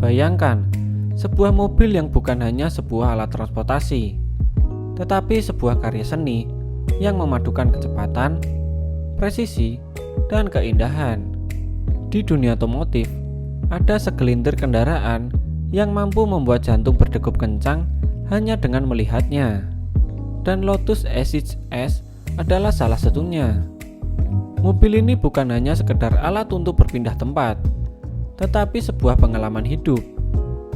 Bayangkan, sebuah mobil yang bukan hanya sebuah alat transportasi, tetapi sebuah karya seni yang memadukan kecepatan, presisi, dan keindahan. Di dunia otomotif, ada segelintir kendaraan yang mampu membuat jantung berdegup kencang hanya dengan melihatnya. Dan Lotus Exige adalah salah satunya. Mobil ini bukan hanya sekedar alat untuk berpindah tempat, tetapi sebuah pengalaman hidup.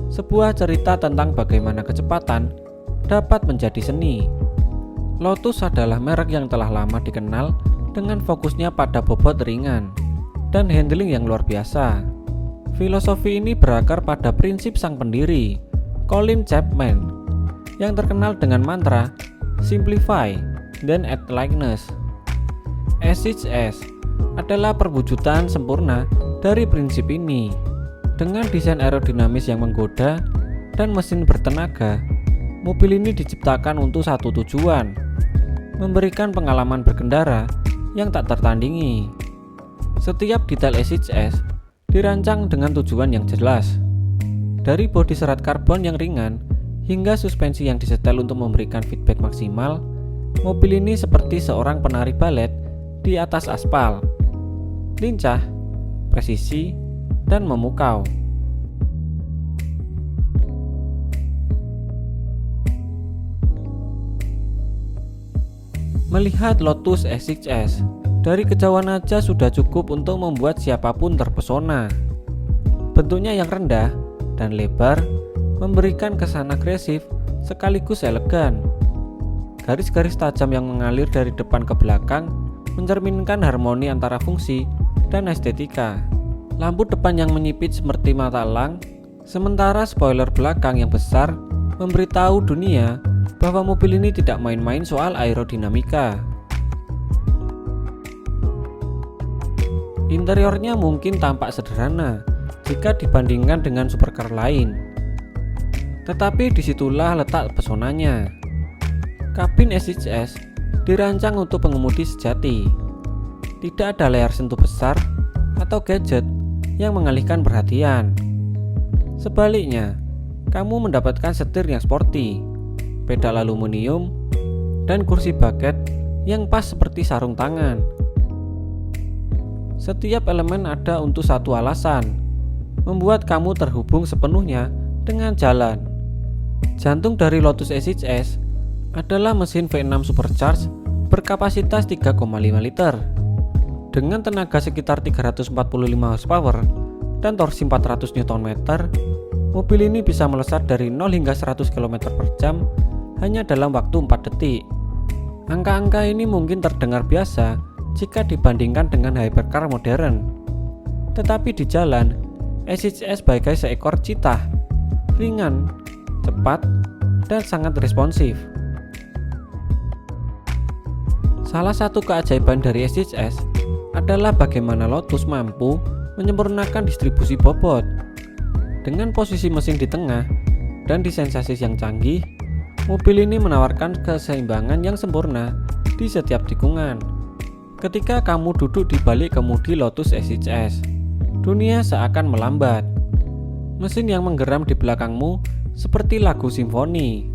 Sebuah cerita tentang bagaimana kecepatan dapat menjadi seni. Lotus adalah merek yang telah lama dikenal dengan fokusnya pada bobot ringan dan handling yang luar biasa. Filosofi ini berakar pada prinsip sang pendiri, Colin Chapman, yang terkenal dengan mantra Simplify dan Act Likeness. Exige adalah perwujudan sempurna dari prinsip ini. Dengan desain aerodinamis yang menggoda dan mesin bertenaga, mobil ini diciptakan untuk satu tujuan: memberikan pengalaman berkendara yang tak tertandingi. Setiap detail Exige dirancang dengan tujuan yang jelas. Dari bodi serat karbon yang ringan hingga suspensi yang disetel untuk memberikan feedback maksimal, mobil ini seperti seorang penari balet di atas aspal. Lincah, presisi, dan memukau. Melihat Lotus Exige dari kejauhan aja sudah cukup untuk membuat siapapun terpesona. Bentuknya yang rendah dan lebar memberikan kesan agresif sekaligus elegan. Garis-garis tajam yang mengalir dari depan ke belakang mencerminkan harmoni antara fungsi dan estetika. Lampu depan yang menyipit seperti mata elang, sementara spoiler belakang yang besar memberitahu dunia bahwa mobil ini tidak main-main soal aerodinamika. Interiornya mungkin tampak sederhana jika dibandingkan dengan supercar lain, tetapi disitulah letak pesonanya. Kabin Exige dirancang untuk pengemudi sejati. Tidak ada layar sentuh besar atau gadget yang mengalihkan perhatian. Sebaliknya, kamu mendapatkan setir yang sporty, pedal aluminium, dan kursi bucket yang pas seperti sarung tangan. Setiap elemen ada untuk satu alasan: membuat kamu terhubung sepenuhnya dengan jalan. Jantung dari Lotus Exige adalah mesin V6 supercharged berkapasitas 3,5 liter dengan tenaga sekitar 345 horsepower dan torsi 400 Nm. Mobil ini bisa melesat dari 0 hingga 100 km/jam hanya dalam waktu 4 detik. Angka-angka ini mungkin terdengar biasa jika dibandingkan dengan hypercar modern, tetapi di jalan, Exige sebagai seekor cheetah, ringan, cepat, dan sangat responsif. Salah satu keajaiban dari Exige adalah bagaimana Lotus mampu menyempurnakan distribusi bobot. Dengan posisi mesin di tengah dan desain sasis yang canggih, mobil ini menawarkan keseimbangan yang sempurna di setiap tikungan. Ketika kamu duduk di balik kemudi Lotus Exige, dunia seakan melambat. Mesin yang menggeram di belakangmu seperti lagu simfoni,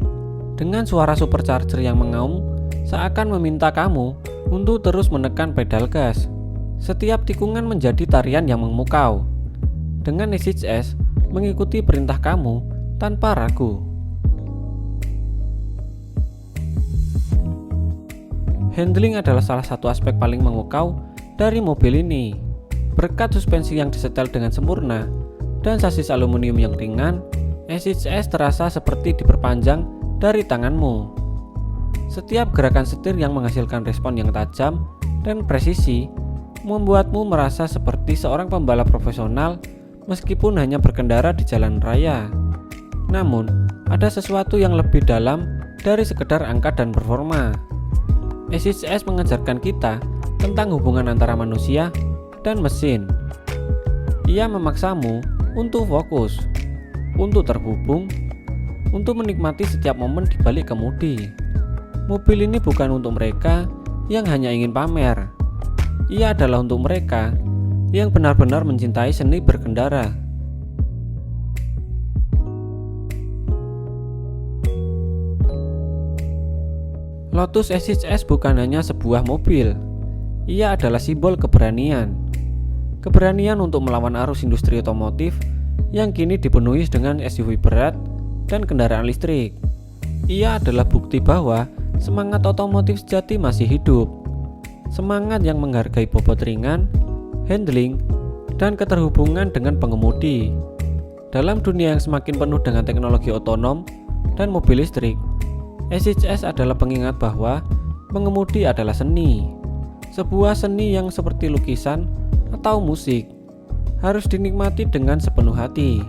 dengan suara supercharger yang mengaum seakan meminta kamu untuk terus menekan pedal gas. Setiap tikungan menjadi tarian yang memukau. Dengan Exige mengikuti perintah kamu tanpa ragu. Handling adalah salah satu aspek paling memukau dari mobil ini. Berkat suspensi yang disetel dengan sempurna dan sasis aluminium yang ringan, Exige terasa seperti diperpanjang dari tanganmu. Setiap gerakan setir yang menghasilkan respon yang tajam dan presisi membuatmu merasa seperti seorang pembalap profesional meskipun hanya berkendara di jalan raya. Namun, ada sesuatu yang lebih dalam dari sekedar angka dan performa. Exige mengajarkan kita tentang hubungan antara manusia dan mesin. Ia memaksamu untuk fokus, untuk terhubung, untuk menikmati setiap momen di balik kemudi. Mobil ini bukan untuk mereka yang hanya ingin pamer. Ia adalah untuk mereka yang benar-benar mencintai seni berkendara. Lotus SHS bukan hanya sebuah mobil. Ia adalah simbol keberanian. Keberanian untuk melawan arus industri otomotif yang kini dipenuhi dengan SUV berat dan kendaraan listrik. Ia adalah bukti bahwa semangat otomotif sejati masih hidup. Semangat yang menghargai bobot ringan, handling, dan keterhubungan dengan pengemudi. Dalam dunia yang semakin penuh dengan teknologi otonom dan mobil listrik, SHS adalah pengingat bahwa mengemudi adalah seni. Sebuah seni yang seperti lukisan atau musik harus dinikmati dengan sepenuh hati.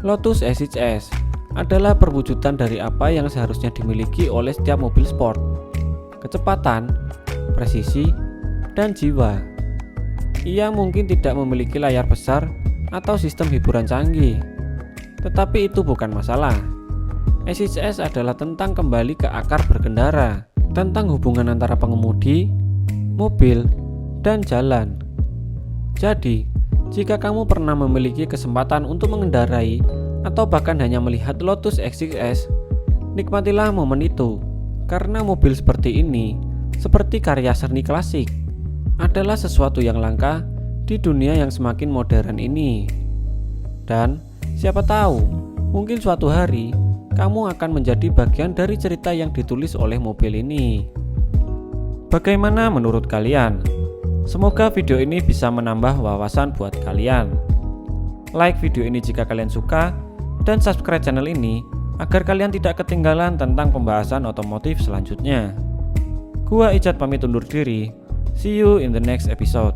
Lotus SHS adalah perwujudan dari apa yang seharusnya dimiliki oleh setiap mobil sport: kecepatan, presisi, dan jiwa. Ia mungkin tidak memiliki layar besar atau sistem hiburan canggih, tetapi itu bukan masalah. SHS adalah tentang kembali ke akar berkendara, tentang hubungan antara pengemudi, mobil, dan jalan. Jadi, jika kamu pernah memiliki kesempatan untuk mengendarai atau bahkan hanya melihat Lotus SHS, nikmatilah momen itu, karena mobil seperti ini, seperti karya seni klasik, adalah sesuatu yang langka di dunia yang semakin modern ini. Dan siapa tahu, mungkin suatu hari kamu akan menjadi bagian dari cerita yang ditulis oleh mobil ini. Bagaimana menurut kalian? Semoga video ini bisa menambah wawasan buat kalian. Like video ini jika kalian suka, dan subscribe channel ini agar kalian tidak ketinggalan tentang pembahasan otomotif selanjutnya. Gua Icat pamit undur diri. See you in the next episode.